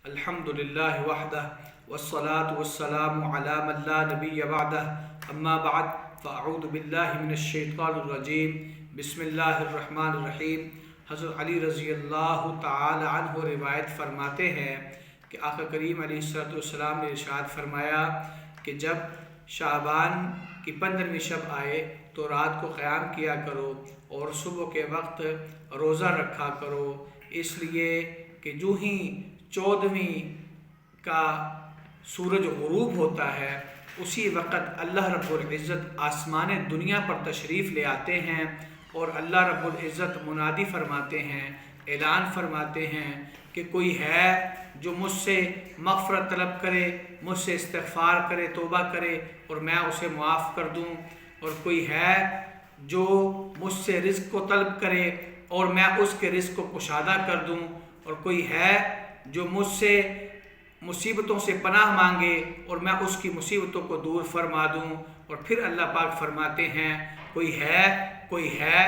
الحمدللہ وحدہ والصلاة والسلام علی من لا نبی بعدہ اما بعد فاعوذ باللہ من الشیطان الرجیم بسم اللہ الرحمن الرحیم۔ حضرت علی رضی اللہ تعالی عنہ روایت فرماتے ہیں کہ آقا کریم علیہ السلام نے ارشاد فرمایا کہ جب شعبان کی 15ویں شب آئے تو رات کو قیام کیا کرو اور صبح کے وقت روزہ رکھا کرو، اس لیے کہ جو ہی 14ویں کا سورج غروب ہوتا ہے اسی وقت اللہ رب العزت آسمان دنیا پر تشریف لے آتے ہیں اور اللہ رب العزت منادی فرماتے ہیں، اعلان فرماتے ہیں کہ کوئی ہے جو مجھ سے مغفرت طلب کرے، مجھ سے استغفار کرے، توبہ کرے اور میں اسے معاف کر دوں، اور کوئی ہے جو مجھ سے رزق کو طلب کرے اور میں اس کے رزق کو کشادہ کر دوں، اور کوئی ہے جو مجھ سے مصیبتوں سے پناہ مانگے اور میں اس کی مصیبتوں کو دور فرما دوں۔ اور پھر اللہ پاک فرماتے ہیں کوئی ہے